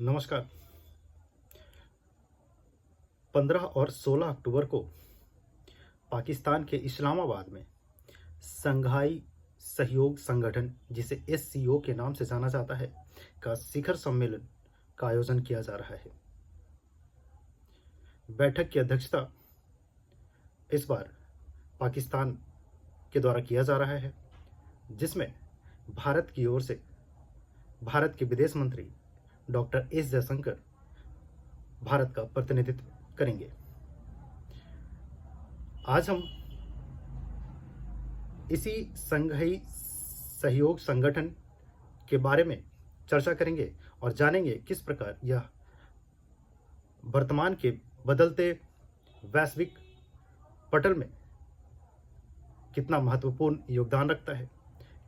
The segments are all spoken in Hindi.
नमस्कार। 15 और 16 अक्टूबर को पाकिस्तान के इस्लामाबाद में संघाई सहयोग संगठन, जिसे एससीओ के नाम से जाना जाता है, का शिखर सम्मेलन का आयोजन किया जा रहा है। बैठक की अध्यक्षता इस बार पाकिस्तान के द्वारा किया जा रहा है, जिसमें भारत की ओर से भारत के विदेश मंत्री डॉक्टर एस जयशंकर भारत का प्रतिनिधित्व करेंगे। आज हम इसी संघाई सहयोग संगठन के बारे में चर्चा करेंगे और जानेंगे किस प्रकार यह वर्तमान के बदलते वैश्विक पटल में कितना महत्वपूर्ण योगदान रखता है,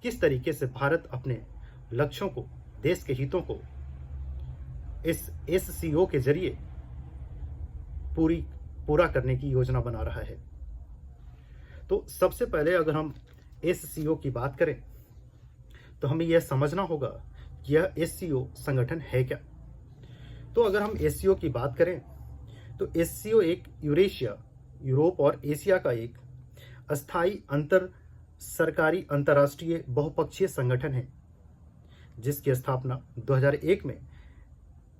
किस तरीके से भारत अपने लक्ष्यों को, देश के हितों को इस एससीओ के जरिए पूरा करने की योजना बना रहा है। तो सबसे पहले अगर हम एससीओ की बात करें तो हमें यह समझना होगा कि यह एससीओ संगठन है क्या। तो अगर हम एससीओ की बात करें तो एससीओ एक यूरेशिया, यूरोप और एशिया का एक अस्थायी अंतर सरकारी अंतर्राष्ट्रीय बहुपक्षीय संगठन है, जिसकी स्थापना 2001 में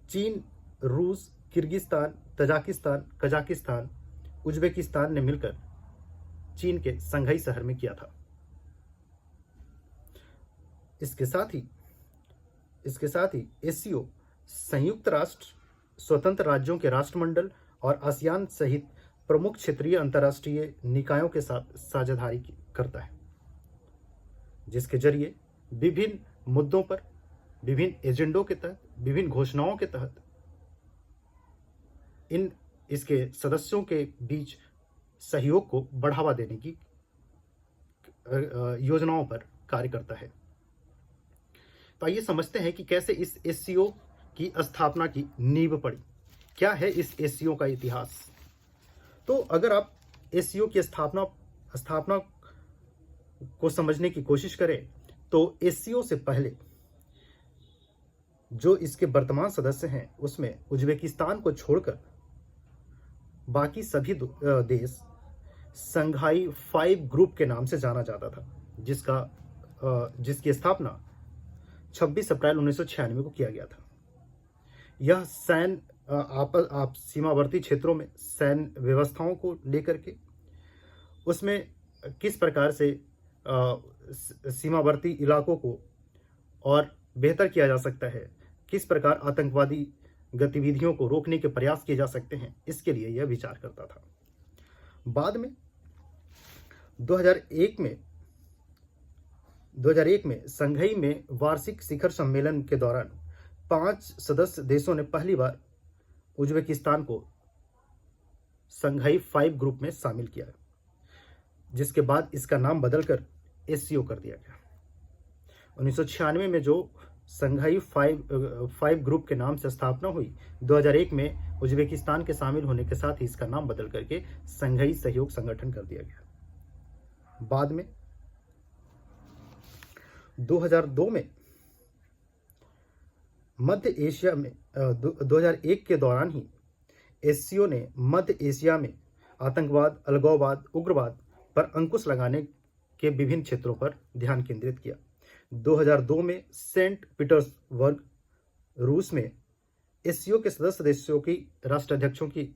चीन, रूस, किर्गिस्तान, तजाकिस्तान, कजाकिस्तान, उज्बेकिस्तान ने मिलकर चीन के संघाई शहर में किया था। इसके साथ ही एससीओ संयुक्त राष्ट्र, स्वतंत्र राज्यों के राष्ट्रमंडल और आसियान सहित प्रमुख क्षेत्रीय अंतर्राष्ट्रीय निकायों के साथ साझेदारी करता है, जिसके जरिए विभिन्न मुद्दों पर, विभिन्न एजेंडों के तहत, विभिन्न घोषणाओं के तहत इसके सदस्यों के बीच सहयोग को बढ़ावा देने की योजनाओं पर कार्य करता है। तो आइए समझते हैं कि कैसे इस एससीओ की स्थापना की नींव पड़ी। क्या है इस एससीओ का इतिहास? तो अगर आप एससीओ की स्थापना को समझने की कोशिश करें तो एससीओ से पहले जो इसके वर्तमान सदस्य हैं उसमें उज्बेकिस्तान को छोड़कर बाकी सभी देश संघाई 5 ग्रुप के नाम से जाना जाता था, जिसकी स्थापना 26 अप्रैल 1996 को किया गया था। यह आप सीमावर्ती क्षेत्रों में सैन्य व्यवस्थाओं को लेकर के उसमें किस प्रकार से सीमावर्ती इलाकों को और बेहतर किया जा सकता है, किस प्रकार आतंकवादी गतिविधियों को रोकने के प्रयास किए जा सकते हैं, इसके लिए यह विचार करता था। बाद में 2001 में संघाई में वार्षिक शिखर सम्मेलन के दौरान 5 सदस्य देशों ने पहली बार उज्बेकिस्तान को संघाई 5 ग्रुप में शामिल किया, जिसके बाद इसका नाम बदलकर एससीओ कर दिया गया। 1996 में जो संघाई 5 ग्रुप के नाम से स्थापना हुई, 2001 में उज्बेकिस्तान के शामिल होने के साथ ही इसका नाम बदल करके संघाई सहयोग संगठन कर दिया गया। बाद में 2002 में मध्य एशिया में 2001 के दौरान ही एससीओ ने मध्य एशिया में आतंकवाद, अलगाववाद, उग्रवाद पर अंकुश लगाने के विभिन्न क्षेत्रों पर ध्यान केंद्रित किया। 2002 में सेंट पीटर्सबर्ग, रूस में एससीओ के सदस्य देशों की राष्ट्राध्यक्षों की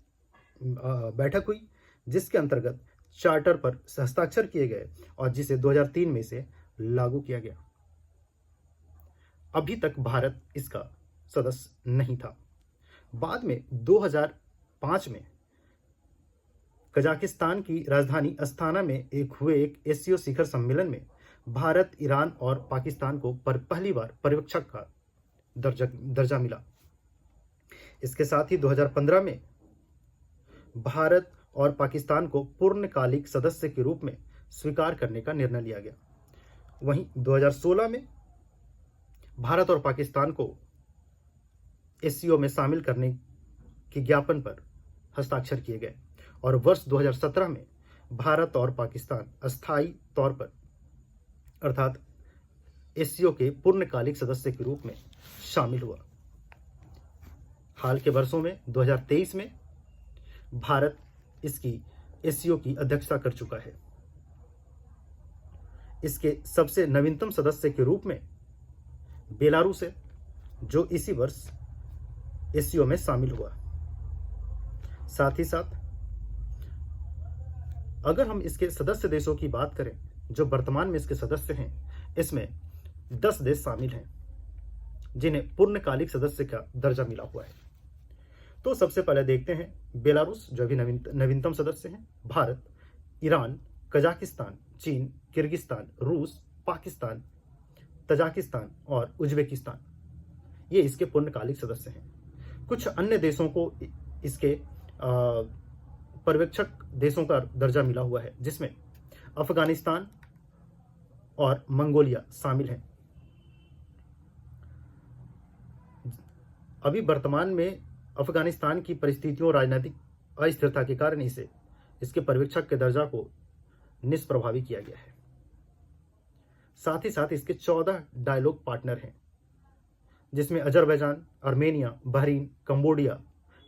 बैठक हुई, जिसके अंतर्गत चार्टर पर हस्ताक्षर किए गए और जिसे 2003 में से लागू किया गया। अभी तक भारत इसका सदस्य नहीं था। बाद में 2005 में कजाकिस्तान की राजधानी अस्ताना में एक एससीओ शिखर सम्मेलन में भारत, ईरान और पाकिस्तान को पहली बार पर्यवेक्षक का दर्जा मिला। इसके साथ ही 2015 में भारत और पाकिस्तान को पूर्णकालिक सदस्य के रूप में स्वीकार करने का निर्णय लिया गया। वहीं 2016 में भारत और पाकिस्तान को एससीओ में शामिल करने के ज्ञापन पर हस्ताक्षर किए गए और वर्ष 2017 में भारत और पाकिस्तान अस्थायी तौर पर अर्थात एससीओ के पूर्णकालिक सदस्य के रूप में शामिल हुआ। हाल के वर्षों में 2023 में भारत इसकी एससीओ की अध्यक्षता कर चुका है। इसके सबसे नवीनतम सदस्य के रूप में बेलारूस है, जो इसी वर्ष एससीओ में शामिल हुआ। साथ ही साथ अगर हम इसके सदस्य देशों की बात करें जो वर्तमान में इसके सदस्य हैं, इसमें 10 देश शामिल हैं जिन्हें पूर्णकालिक सदस्य का दर्जा मिला हुआ है। तो सबसे पहले देखते हैं बेलारूस, जो अभी नवीनतम सदस्य हैं, भारत, ईरान, कजाकिस्तान, चीन, किर्गिस्तान, रूस, पाकिस्तान, तजाकिस्तान और उज्बेकिस्तान, ये इसके पूर्णकालिक सदस्य हैं। कुछ अन्य देशों को इसके पर्यवेक्षक देशों का दर्जा मिला हुआ है, जिसमें अफगानिस्तान और मंगोलिया शामिल हैं। अभी वर्तमान में अफगानिस्तान की परिस्थितियों और राजनीतिक अस्थिरता के कारण इसके पर्यवेक्षक के दर्जा को निष्प्रभावी किया गया है। साथ ही साथ इसके 14 डायलॉग पार्टनर हैं, जिसमें अजरबैजान, आर्मेनिया, बहरीन, कंबोडिया,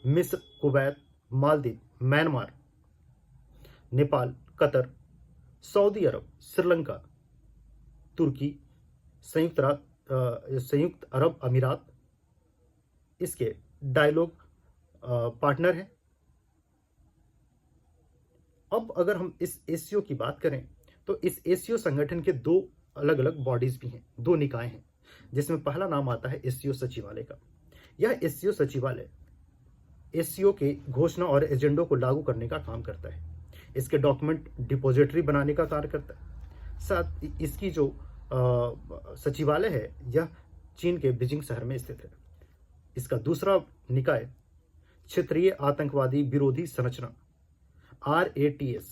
मिस्र, Kuwait, Maldives, Myanmar, Nepal, Qatar, Saudi Arab, Sri Lanka, तुर्की, संयुक्त अरब अमीरात इसके डायलॉग पार्टनर हैं। अब अगर हम इस एससीओ की बात करें तो इस एससीओ संगठन के 2 अलग अलग बॉडीज भी हैं, 2 निकाय हैं, जिसमें पहला नाम आता है एससीओ सचिवालय का। यह एससीओ सचिवालय एससीओ के घोषणा और एजेंडों को लागू करने का काम करता है। इसके डॉक्यूमेंट डिपोजिटरी बनाने का कार्य करता है। साथ इसकी जो सचिवालय है, यह चीन के बीजिंग शहर में स्थित है। इसका दूसरा निकाय क्षेत्रीय आतंकवादी विरोधी संरचना RATS,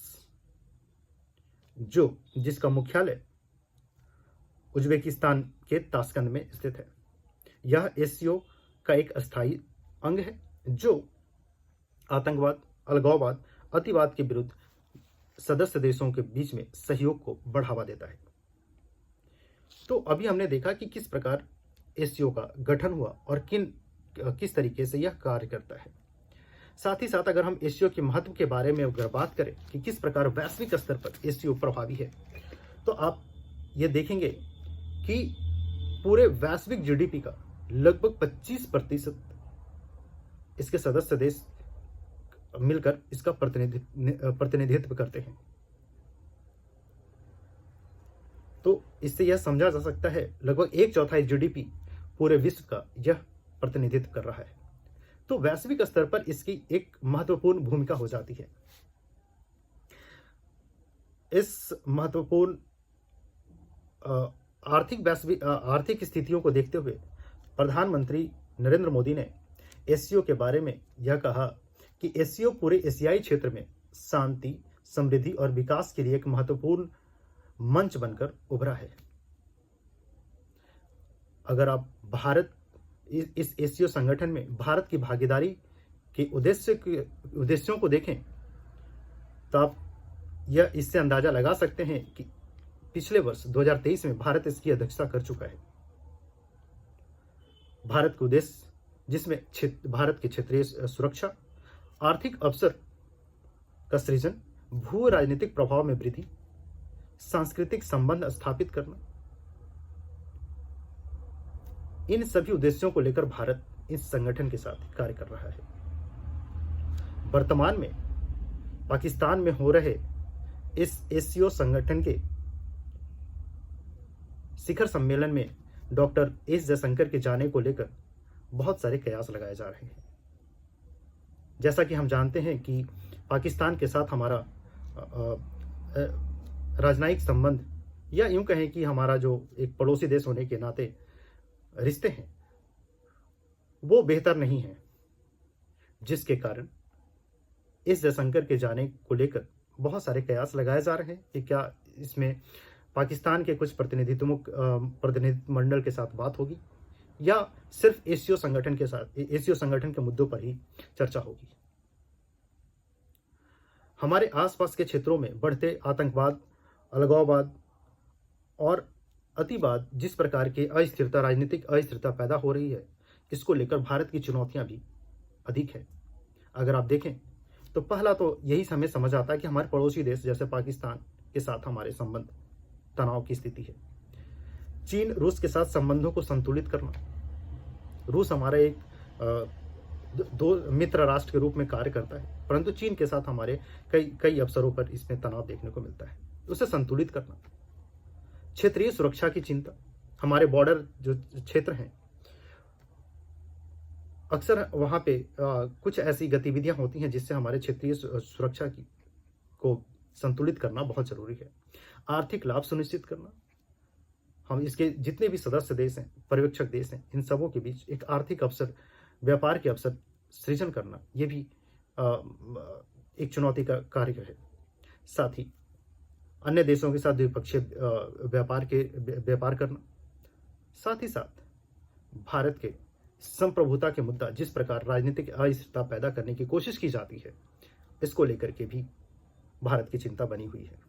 जिसका मुख्यालय उज्बेकिस्तान के ताशकंद में स्थित है। यह एससीओ का एक अस्थायी अंग है, जो आतंकवाद, अलगाववाद, अतिवाद के विरुद्ध सदस्य देशों के बीच में सहयोग को बढ़ावा देता है। तो अभी हमने देखा कि किस प्रकार एससीओ का गठन हुआ और किस तरीके से यह कार्य करता है। साथ ही साथ अगर हम एससीओ के महत्व के बारे में अगर बात करें कि किस प्रकार वैश्विक स्तर पर एससीओ प्रभावी है, तो आप ये देखेंगे कि पूरे वैश्विक जीडीपी का लगभग 25% इसके सदस्य देश मिलकर इसका प्रतिनिधित्व करते हैं। तो इससे यह समझा जा सकता है लगभग 1/4 जीडीपी पूरे विश्व का यह प्रतिनिधित्व कर रहा है। तो वैश्विक स्तर पर इसकी एक महत्वपूर्ण भूमिका हो जाती है। इस महत्वपूर्ण आर्थिक स्थितियों को देखते हुए प्रधानमंत्री नरेंद्र मोदी ने एससीओ के बारे में यह कहा कि एससीओ पूरे एशियाई क्षेत्र में शांति, समृद्धि और विकास के लिए एक महत्वपूर्ण मंच बनकर उभरा है। अगर आप इस एससीओ संगठन में भारत की भागीदारी के उद्देश्यों को देखें, तो आप यह इससे अंदाजा लगा सकते हैं कि पिछले वर्ष 2023 में भारत इसकी अध्यक्षता कर चुका है। भारत के उद्देश्य, जिसमें भारत की क्षेत्रीय सुरक्षा, आर्थिक अवसर का सृजन, भू राजनीतिक प्रभाव में वृद्धि, सांस्कृतिक संबंध स्थापित करना, इन सभी उद्देश्यों को लेकर भारत इस संगठन के साथ कार्य कर रहा है। वर्तमान में पाकिस्तान में हो रहे इस एससीओ संगठन के शिखर सम्मेलन में डॉक्टर एस जयशंकर के जाने को लेकर बहुत सारे कयास लगाए जा रहे हैं। जैसा कि हम जानते हैं कि पाकिस्तान के साथ हमारा राजनयिक संबंध, या यूं कहें कि हमारा जो एक पड़ोसी देश होने के नाते रिश्ते हैं, वो बेहतर नहीं है, जिसके कारण इस जयशंकर के जाने को लेकर बहुत सारे कयास लगाए जा रहे हैं कि क्या इसमें पाकिस्तान के कुछ प्रतिनिधिमंडल के साथ बात होगी या सिर्फ एससीओ संगठन के मुद्दों पर ही चर्चा होगी। हमारे आसपास के क्षेत्रों में बढ़ते आतंकवाद, अलगाववाद और अतिवाद, जिस प्रकार के राजनीतिक अस्थिरता पैदा हो रही है, इसको लेकर भारत की चुनौतियां भी अधिक है। अगर आप देखें तो पहला तो यही हमें समझ आता है कि हमारे पड़ोसी देश जैसे पाकिस्तान के साथ हमारे संबंध तनाव की स्थिति है। चीन रूस के साथ संबंधों को संतुलित करना, रूस हमारा एक दो मित्र राष्ट्र के रूप में कार्य करता है, परंतु चीन के साथ हमारे कई कई अवसरों पर इसमें तनाव देखने को मिलता है, उसे संतुलित करना। क्षेत्रीय सुरक्षा की चिंता, हमारे बॉर्डर जो क्षेत्र हैं अक्सर वहाँ पे कुछ ऐसी गतिविधियां होती हैं जिससे हमारे क्षेत्रीय सुरक्षा की को संतुलित करना बहुत जरूरी है। आर्थिक लाभ सुनिश्चित करना, हम इसके जितने भी सदस्य देश हैं, पर्यवेक्षक देश हैं, इन सबों के बीच एक आर्थिक अवसर, व्यापार के अवसर सृजन करना, ये भी एक चुनौती का कार्य है। साथ ही अन्य देशों के साथ द्विपक्षीय व्यापार करना, साथ ही साथ भारत के संप्रभुता के मुद्दा जिस प्रकार राजनीतिक अस्थिरता पैदा करने की कोशिश की जाती है, इसको लेकर के भी भारत की चिंता बनी हुई है।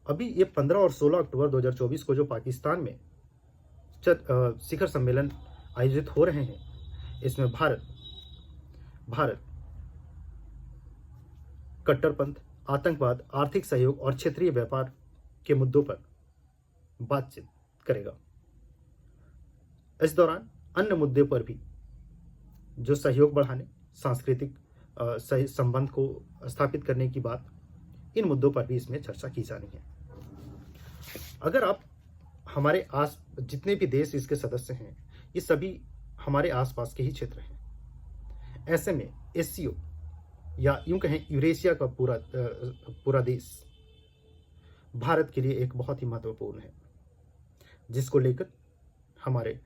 अभी ये 15 और 16 अक्टूबर 2024 को जो पाकिस्तान में शिखर सम्मेलन आयोजित हो रहे हैं, इसमें भारत कट्टरपंथ, आतंकवाद, आर्थिक सहयोग और क्षेत्रीय व्यापार के मुद्दों पर बातचीत करेगा। इस दौरान अन्य मुद्दे पर भी जो सहयोग बढ़ाने, सांस्कृतिक संबंध को स्थापित करने की बात, इन मुद्दों पर भी इसमें चर्चा की जानी है। अगर आप हमारे जितने भी देश इसके सदस्य हैं, ये सभी हमारे आसपास के ही क्षेत्र हैं। ऐसे में एससीओ या यूं कहें यूरेशिया का पूरा देश भारत के लिए एक बहुत ही महत्वपूर्ण है, जिसको लेकर हमारे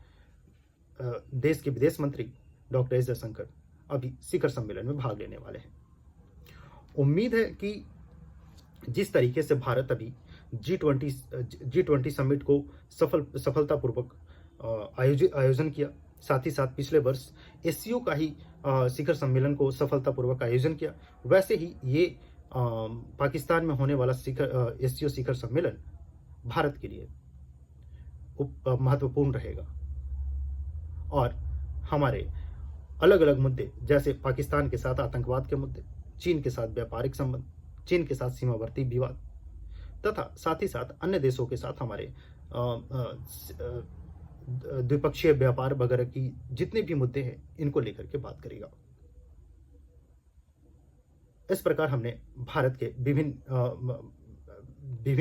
देश के विदेश मंत्री डॉक्टर एस जयशंकर अभी शिखर सम्मेलन में भाग लेने वाले हैं। उम्मीद है कि जिस तरीके से भारत अभी G20 समिट को सफलतापूर्वक आयोजन किया, साथ ही साथ पिछले वर्ष एससीओ का ही शिखर सम्मेलन को सफलतापूर्वक आयोजन किया, वैसे ही ये पाकिस्तान में होने वाला एससीओ शिखर सम्मेलन भारत के लिए महत्वपूर्ण रहेगा। और हमारे अलग अलग मुद्दे जैसे पाकिस्तान के साथ आतंकवाद के मुद्दे, चीन के साथ व्यापारिक संबंध, चीन के साथ सीमावर्ती विवाद तथा साथ ही साथ अन्य देशों के साथ हमारे द्विपक्षीय व्यापार वगैरह की जितने भी मुद्दे हैं, इनको लेकर के बात करेगा। इस प्रकार हमने भारत के विभिन्न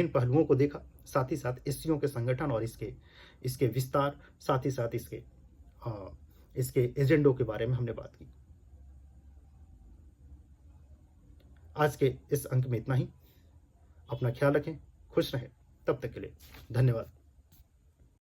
पहलुओं को देखा, साथ ही साथ एससीओ के संगठन और इसके विस्तार, साथ ही साथ इसके एजेंडों के बारे में हमने बात की। आज के इस अंक में इतना ही। अपना ख्याल रखें, खुश रहें। तब तक के लिए धन्यवाद।